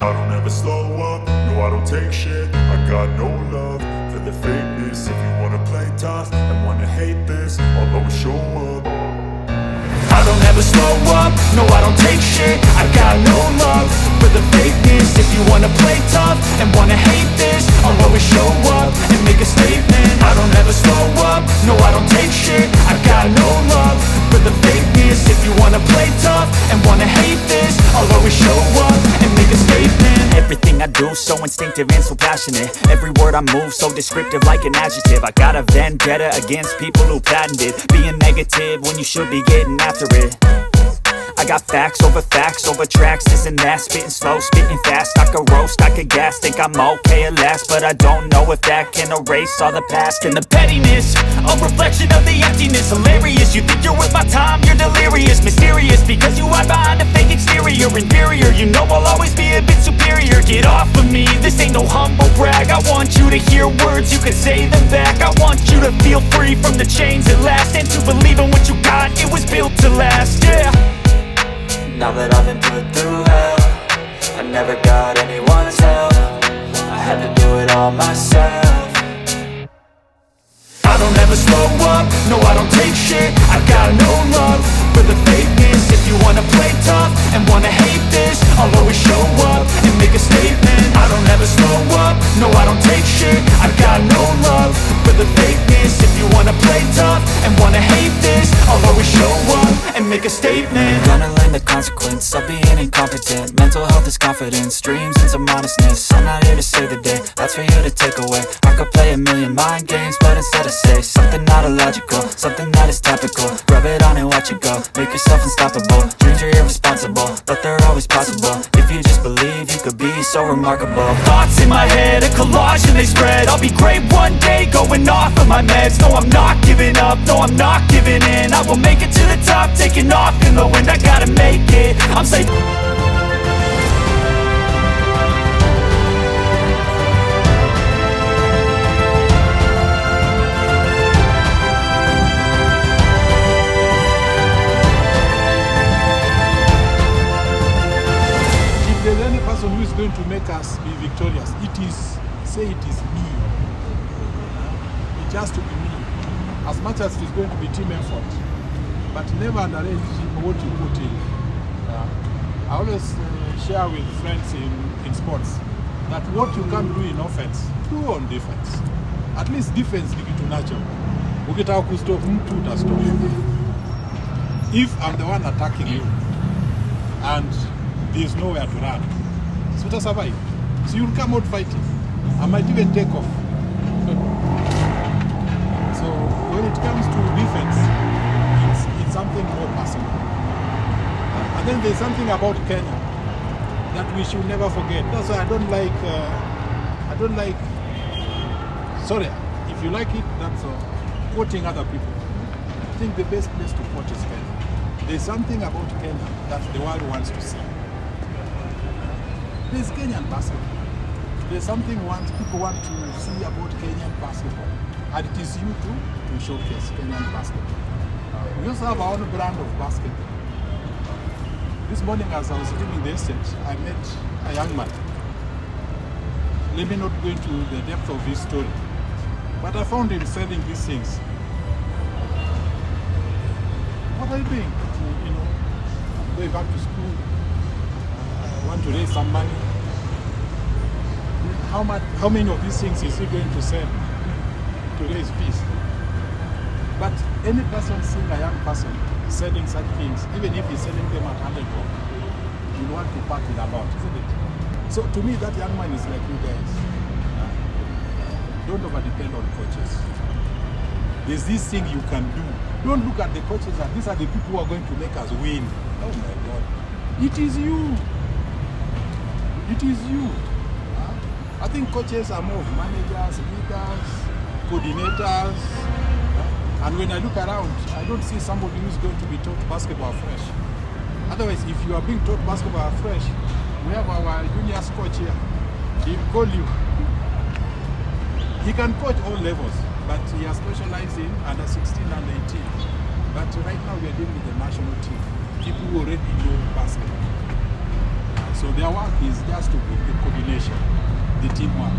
I don't ever slow up, no I don't take shit. I got no love for the fakeness. If you wanna play tough and wanna hate this, I'll always show up. I don't ever slow up, no I don't take shit. I got no love for the fakeness. If you wanna play tough and wanna hate this, I'll always show up and make a statement. I don't ever slow up, no I don't take shit. I got no love for the fakeness. If you wanna play tough and wanna hate this, I'll always show up and make a statement. Everything I do so instinctive and so passionate. Every word I move so descriptive like an adjective. I got a vendetta against people who patented being negative when you should be getting after it. I got facts over tracks, this and that. Spitting slow, spitting fast. I could roast, I could gas. Think I'm okay at last, but I don't know if that can erase all the past. And the pettiness, a reflection of the emptiness. Hilarious, you think you're worth my time, you're delirious. Mysterious, because you hide behind a fake exterior. Inferior, you know I'll always be a bit superior. Get off of me, this ain't no humble brag. I want you to hear words, you can say them back. I want you to feel free from the chains at last, and to believe in what you got, it was built to last, yeah. Now that I've been put through hell, I never got anyone's help. I had to do it all myself. I don't ever slow up, no I don't take shit. I got no love for the fakeness. If you wanna play tough and wanna hate this, I'll always show up and make a statement. I don't ever slow up, no I don't take shit. I got no love for the fakeness. If you wanna play tough and wanna hate this, I'll always show up and make a statement. Gonna learn the consequence of being incompetent. Mental health is confidence, dreams into modestness. I'm not here to save the day, that's for you to take away. I could play a million mind games, but instead I say something not illogical, something that is topical. Rub it on and watch it go, make yourself unstoppable. Dreams are irresponsible, but they're always possible. If you just believe, you could be so remarkable. Thoughts in my head, a collage and they spread. I'll be great one day, going off of my meds. No, I'm not giving up, no, I'm not giving in. I will make it to the top, taking off in the wind. I gotta make it, I'm safe. If there's any person who is going to make us be victorious, it is me. It has to be me. As much as it is going to be team effort, but never underrate what you put in. I always share with friends in sports that what you can do in offense, do on defense. At least defense ni kitu nacho. Ukitaka kustop mtu utastop. If I'm the one attacking you and there's nowhere to run, so to survive. So you'll come out fighting. I might even take off. So when it comes to defense, it's something more personal. And then there's something about Kenya that we should never forget. That's why I don't like, sorry, if you like it, that's quoting other people. I think the best place to quote is Kenya. There's something about Kenya that the world wants to see. There's Kenyan basketball. There's something people want to see about Kenyan basketball. And it is you too to showcase Kenyan basketball. We also have our own brand of basketball. This morning as I was sitting in the estate, I met a young man. Let me not go into the depth of his story, but I found him selling these things. What are you doing? You know, going back to school. I want to raise some money. How many of these things is he going to sell to raise fees? But any person seeing a young person selling such things, even if he's selling them at 100 bob, you want to part with a lot, isn't it? So to me, that young man is like you guys. Don't over-depend on coaches. There's this thing you can do. Don't look at the coaches and these are the people who are going to make us win. Oh my God. It is you. It is you. I think coaches are more of managers, leaders, coordinators. And when I look around, I don't see somebody who's going to be taught basketball fresh. Otherwise, if you are being taught basketball fresh, we have our juniors coach here. He'll call you. He can coach all levels, but he has specialized in under 16 and 18. But right now we are dealing with the national team, people who already know basketball. So their work is just to be the coordination, the teamwork,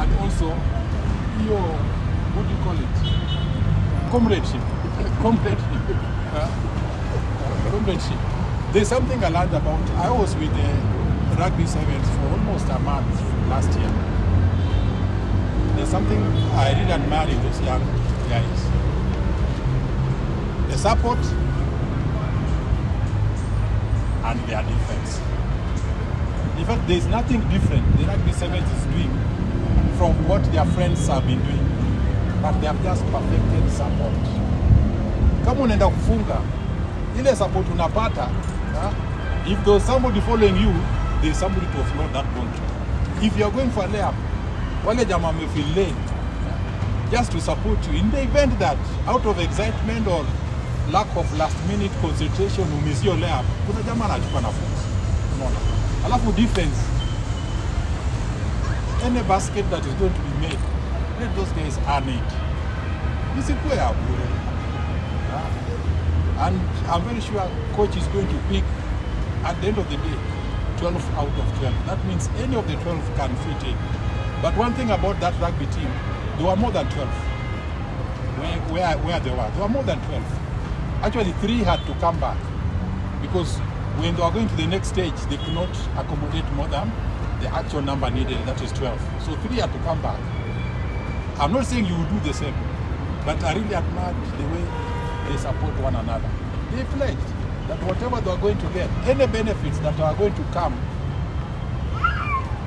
and also your, what do you call it? Comradeship. Comradeship. There's something I learned about. I was with the rugby sevens for almost a month last year. There's something I really admire in those young guys. The support and their defense. In fact, there's nothing different the rugby sevens is doing from what their friends have been doing, but they have just perfected support. Kama unaenda kufunga, ile support unapata, if there's somebody following you, there's somebody to offload that ball to. If you're going for a layup, wale jamaa feel late, just to support you. In the event that out of excitement or lack of last minute concentration umiss your layup, kuna jamaa anachukua nafasi. Unaona? Alafu defense, any basket that is going to be made, let those guys earn it. Isikuwe ya bure. And I'm very sure coach is going to pick, at the end of the day, 12 out of 12. That means any of the 12 can fit in. But one thing about that rugby team, there were more than 12. Where they were more than 12. Actually, 3 had to come back because when they were going to the next stage, they could not accommodate more than the actual number needed, that is 12. So 3 had to come back. I'm not saying you will do the same, but I really admire the way they support one another. They pledged that whatever they are going to get, any benefits that are going to come,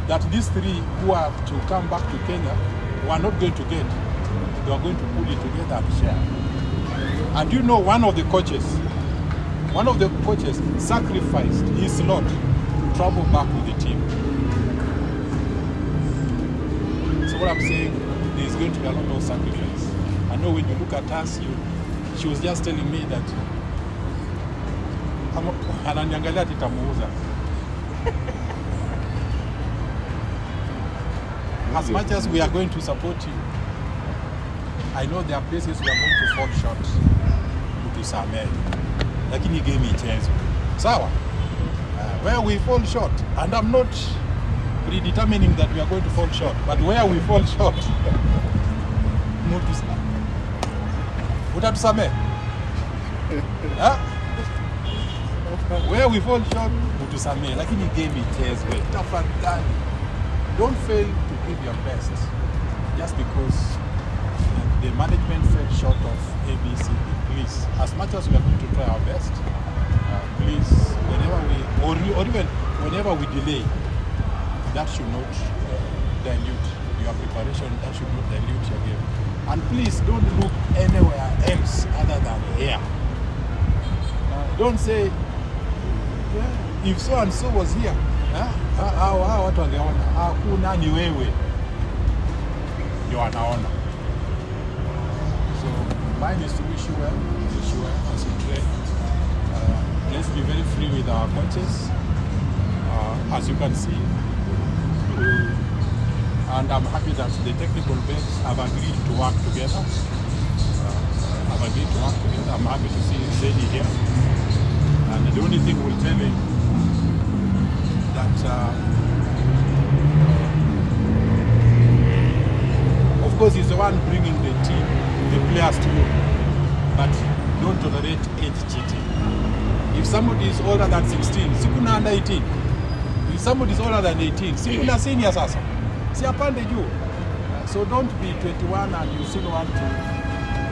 that these 3 who are to come back to Kenya were not going to get, they are going to pull it together and share. And you know, one of the coaches sacrificed his slot to travel back with the team. So what I'm saying, there's going to be a lot of sacrifice. I know when you look at us, she was just telling me that ananiangalia titamuuza. As much as we are going to support you, I know there are places we are going to fall short. Tusamehe. Lakini game ichezwe. Sawa? Where we fall short, and I'm not predetermining that we are going to fall short, but where we fall short, utatusamehe. Where we fall short, utusamehe. Lakini game ichezwe. Tafadhali. Don't fail to give your best just because the management fell short of ABC. Please, as much as we are going to try our best, please, whenever we, or even whenever we delay, that should not dilute your preparation, that should not dilute your game. And please, don't look anywhere else other than here. Don't say, yeah, if so and so was here, watu wangeona, hakuna ni wewe ndio anaona. So mine is to wish you well as you train. Let's be very free with our coaches, as you can see. And I'm happy that the technical bench have agreed to work together. I'm happy to see Zeni here. And the only thing we'll tell him that, of course, he's the one bringing the team, the players to you, but don't tolerate age cheating. If somebody is older than 16, sikuna under 18. If somebody is older than 18, sikuna senior sasa. Si apande juu. So don't be 21 and you still want to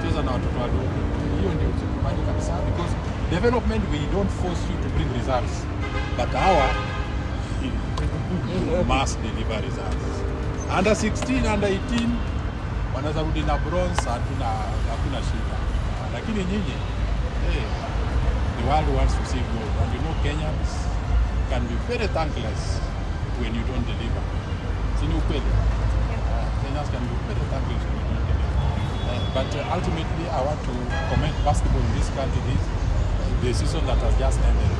cheza na watoto wadogo. Hiyo ndio usikubali kabisa, because development, we don't force you to bring results, but must deliver results. Under 16, under 18, wanaweza rudi na bronze, hakuna shida. Lakini nyinyi, the world wants to see gold, and you know Kenyans can be very thankless when you don't deliver. Sini ukweli? Kenyans can be very thankless when you don't deliver. But ultimately, I want to commend basketball in this country, the season that has just ended.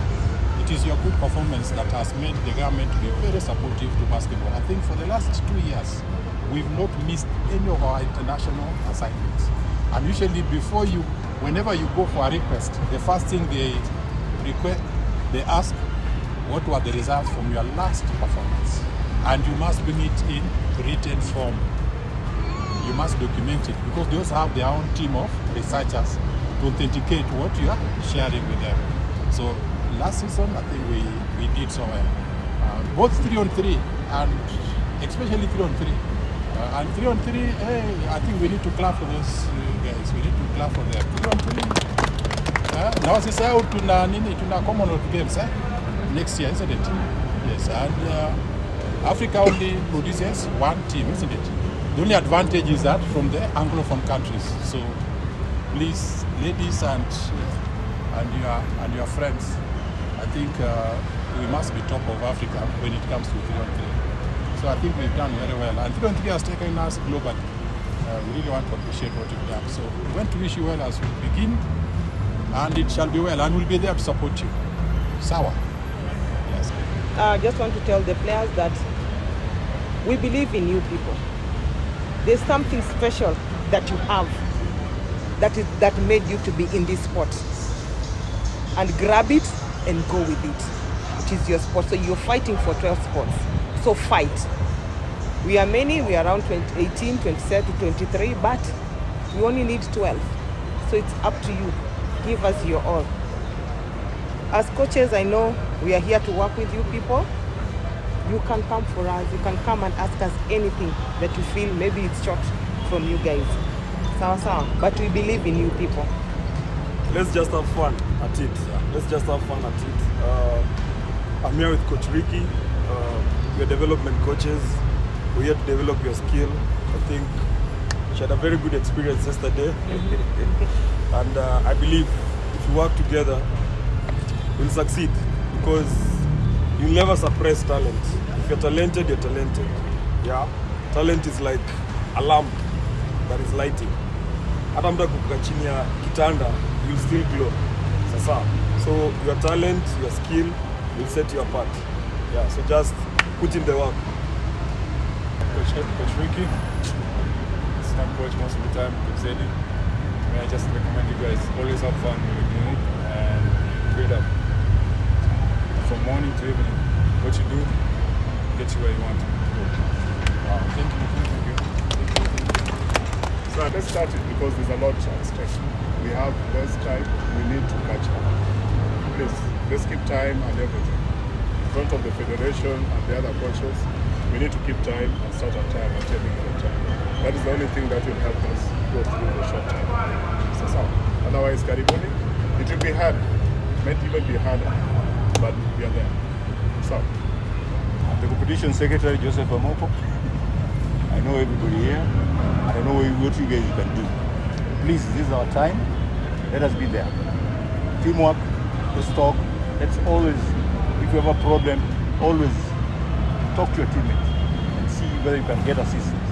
It is your good performance that has made the government to be very supportive to basketball. I think for the last 2 years, we've not missed any of our international assignments. And usually whenever you go for a request, the first thing they ask what were the results from your last performance, and you must bring it in written form. You must document it, because they also have their own team of researchers to authenticate what you are sharing with them. So last season, I think we did so well. Both 3-on-3 and especially 3-on-3. And 3-on-3, hey, I think we need to clap for those guys. We need to clap for them. 3-on-3. Now sasa tuna Commonwealth Games next year, isn't it? Yes, and Africa only produces one team, isn't it? The only advantage is that from the Anglophone countries. So please, ladies and your friends, I think we must be top of Africa when it comes to 3-on-3. So I think we've done very well. And 3-on-3 has taken us globally. We really want to appreciate what you've done. So we want to wish you well as we begin. And it shall be well. And we'll be there to support you. Sawa. Yes. I just want to tell the players that we believe in you people. There's something special that you have that made you to be in this sport. And grab it and go with it. It is your sport. So you're fighting for 12 sports. So fight. We are many. We are around 18, 27, 23, but we only need 12. So it's up to you. Give us your all. As coaches, I know we are here to work with you people. You can come for us. You can come and ask us anything that you feel maybe it's short from you guys. Sawa. But we believe in you people. Let's just have fun at it. Let's just have fun at it. I'm here with Coach Ricky. We're development coaches. We're here to develop your skill. I think she had a very good experience yesterday. And I believe if we work together, we'll succeed, because you'll never suppress talent. If you're talented, you're talented. Yeah, talent is like a lamp that is lighting. Hata mtu kukaa chini ya kitanda, you'll still glow. Sasa, so your talent, your skill will set you apart. Yeah, so just put in the work. Coach Ricky, assistant coach most of the time, Coach Zedi. I just recommend you guys always have fun when you're doing it and build up. From morning to evening, what you do gets you where you want to go. Wow, thank you. So let's start it, because there's a lot at stake. We have less time, we need to catch up. Please, let's keep time and everything. In front of the federation and the other coaches, we need to keep time and start on time and training on time. That is the only thing that will help us go through the short time. So, otherwise, Karibuni, it will be hard. It might even be harder, but we are there. So, I'm the competition secretary, Joseph Amopo. I know everybody here, and I know what you guys can do. Please, this is our time. Let us be there. Teamwork, let's talk. Let's always, if you have a problem, always talk to your teammates and see whether you can get assistance.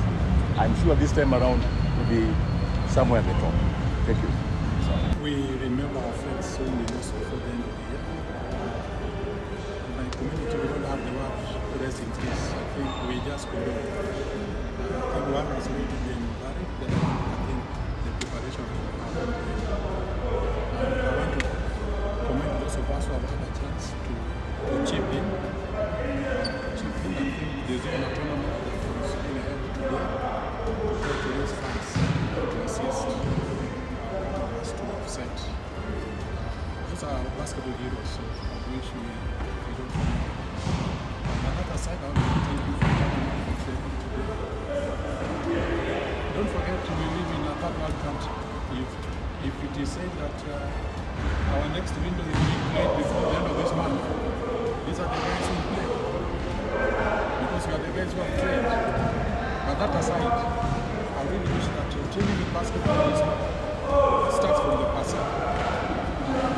I'm sure this time around will be somewhere at the top. Thank you. We remember our friends so we lost before the end of the year. In my community, we don't have the word rest in peace. I think we just go on. I think one has already been buried, then I think the preparation for our own day. And I want to commend those of us who have had a chance to chip in. I think there's even a tournament that was going ahead today to raise funds to assist us to offset. Those are basketball heroes, so I wish we don't forget. On another side, I want to thank you for coming out and training today. Don't forget we live in a third world country. If it is said that our next window is being played before the end of this month, these are the guys who play. Because we are the guys who have trained. But that aside, I really wish that training in basketball starts from the person.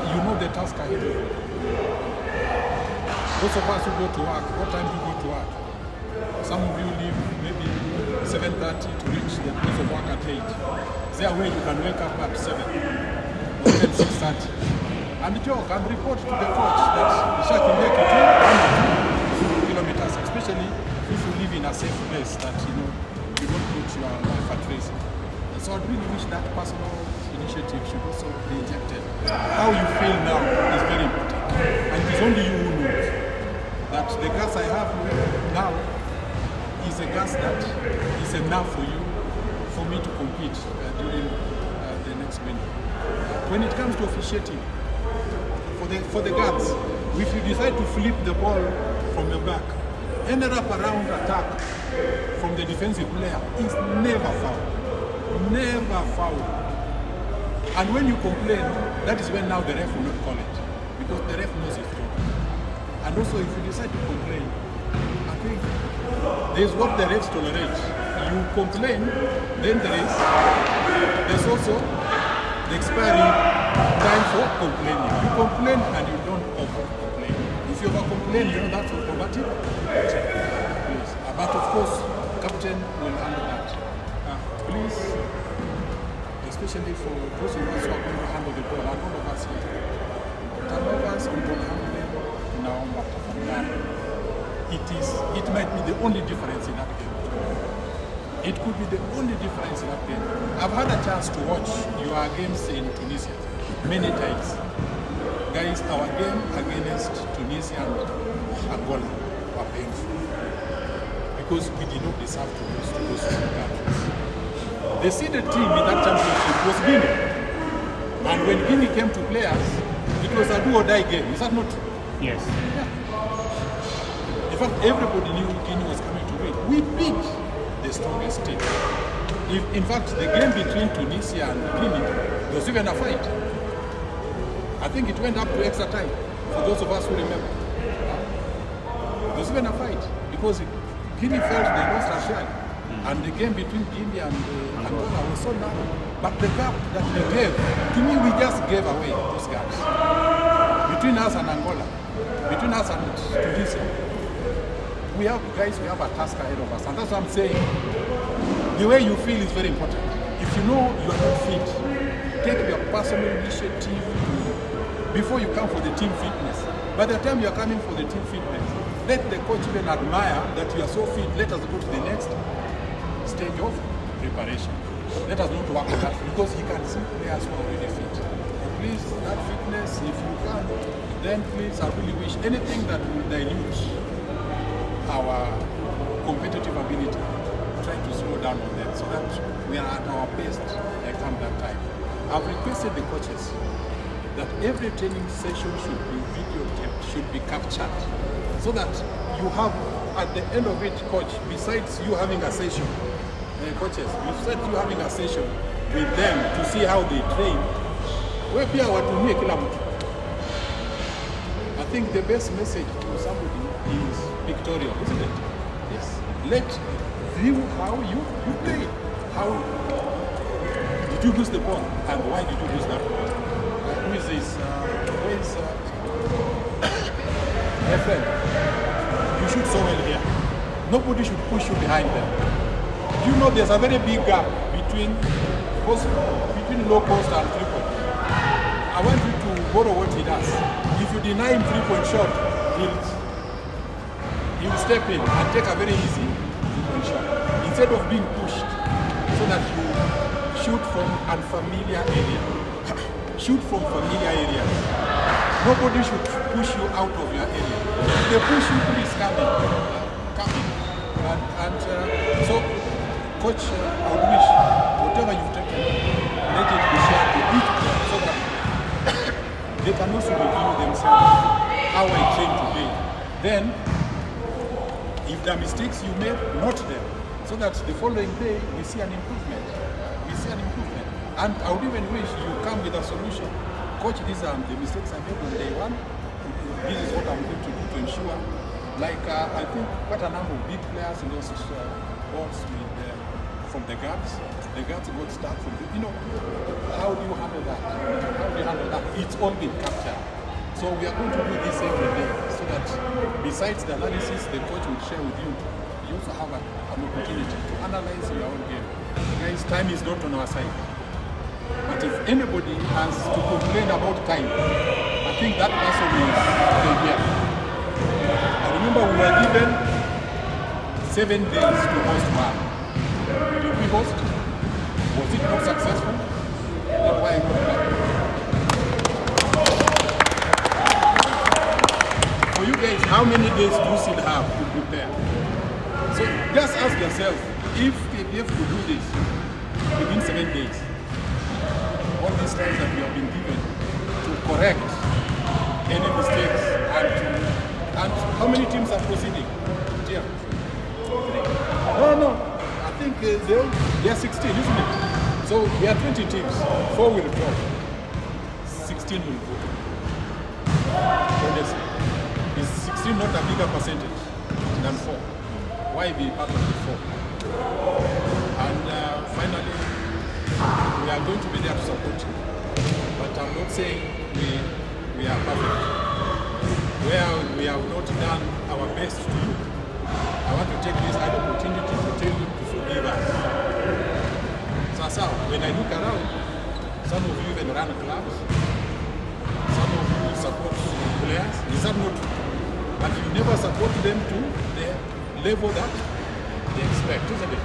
You know the task ahead of you. Those of us who go to work, what time do you go to work? Some of you leave maybe 7:30 to reach the place of work at 8. Is there a way you can wake up at 7 or even 6:30 and joke and report to the coach that Ishak can make it 2 kilometers, especially if you live in a safe place that you don't put your life at risk. And so I really wish that personal initiative should also be injected. How you feel now is very important, and it's only you who knows. that the gas I have now is a gas that is enough for me to compete during the next winter. When it comes to officiating, for the guards, if you decide to flip the ball from your back, ended up around attack from the defensive player, is never foul. Never foul. And when you complain, that is when now the ref will not call it, because the ref knows it's wrong. And also, if you decide to complain, I think there's what the refs tolerate. You complain, then there's also the expiry time for complaining. You complain and you don't over-complain. If you over-complain, you know that's automatic. Yes. But of course, captain will handle that. Please, especially for those of us who are going to handle the ball, and all of us here, turnovers, we don't handle them now. It might be the only difference in that game. It could be the only difference in that game. I've had a chance to watch your games in Tunisia many times. Guys, our game against Tunisia and Angola were painful because we did not deserve to lose to those two countries. The seeded team in that championship was Guinea. And when Guinea came to play us, it was a do or die game. Is that not true? Yes. Yeah. In fact, everybody knew Guinea was coming to win. We beat the strongest team. In fact, the game between Tunisia and Guinea, there was even a fight. I think it went up to extra time, for those of us who remember. There was even a fight, because Guinea felt they lost a shot. And the game between Guinea and Angola was so narrow. But the gap that we gave, to me, we just gave away those gaps. Between us and Angola, between us and Tunisia, we have a task ahead of us. And that's what I'm saying. The way you feel is very important. If you know you are not fit, take your personal initiative before you come for the team fitness. By the time you are coming for the team fitness, let the coach even admire that you are so fit. Let us go to the next stage of preparation. Let us not work on that because he can see players who are already fit. So please, that fitness, if you can, then please, I really wish anything that will dilute our competitive ability, try to slow down on them so that we are at our best come that time. I've requested the coaches that every training session should be videotaped, should be captured, so that you have, at the end of it, coach, besides you having a session, coaches, besides you having a session with them to see how they train, we pia watumie kila mtu. I think the best message to somebody is pictorial, isn't it? Yes. Let view how you play. How did you lose the ball and why did you lose that ball? Who is this? Who is my friend? You shoot so well here. Nobody should push you behind them. Do you know there's a very big gap between low post and 3-point? I want you to borrow what he does. If you deny him 3-point shot, he'll step in and take a very easy 3-point shot. Instead of being pushed, so that you shoot from unfamiliar area. Shoot from familiar areas. Nobody should push you out of your area. If they push you, please come in. So, coach, I would wish whatever you've taken, let it be shared to each player so that they can also review themselves how I train today. Then, if there are mistakes you made, note them, so that the following day we see an improvement. And I would even wish you come with a solution. Coach, these are the mistakes I made on day one. This is what I'm going to do to ensure. Like, I think quite a number of big players lost balls from the guards. The guards got stuck from how do you handle that? It's all been captured. So we are going to do this every day so that besides the analysis the coach will share with you, you also have an opportunity to analyze your own game. Guys, time is not on our side. But if anybody has to complain about time, I think that person is KBF. I remember we were given 7 days to host one. Did we host? Was it not successful? That's why I got back. For you guys, how many days do you still have to prepare? So just ask yourself, if KBF could do this within 7 days, all these times that we have been given to correct any mistakes and how many teams are proceeding? Yeah. No. I think they are 16, isn't it? So we are 20 teams. 4 will drop. 16 will go. Honestly, is 16 not a bigger percentage than 4? Why be part of the 4? And finally, we are going to be there to support you. But I'm not saying we are perfect. Where we have not done our best to you, I want to take this opportunity to tell you to forgive us. So when I look around, some of you even run clubs, some of you support players, is that not true? But you never support them to the level that they expect, isn't it?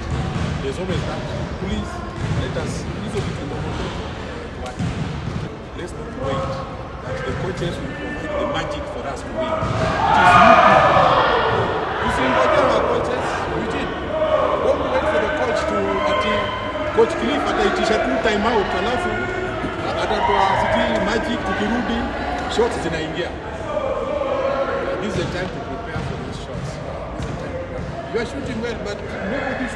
There's always that. Please, let us easily to what. Let's not wait that the coaches will provide the magic for us to win. It is you people. You see, whatever coaches, we did. Don't wait for the coach to Coach Cliff ataitisha tu time out, alafu atatoa sijui magic, tukirudi shots zinaingia. This is the time to prepare for these shots. You are shooting well, but nobody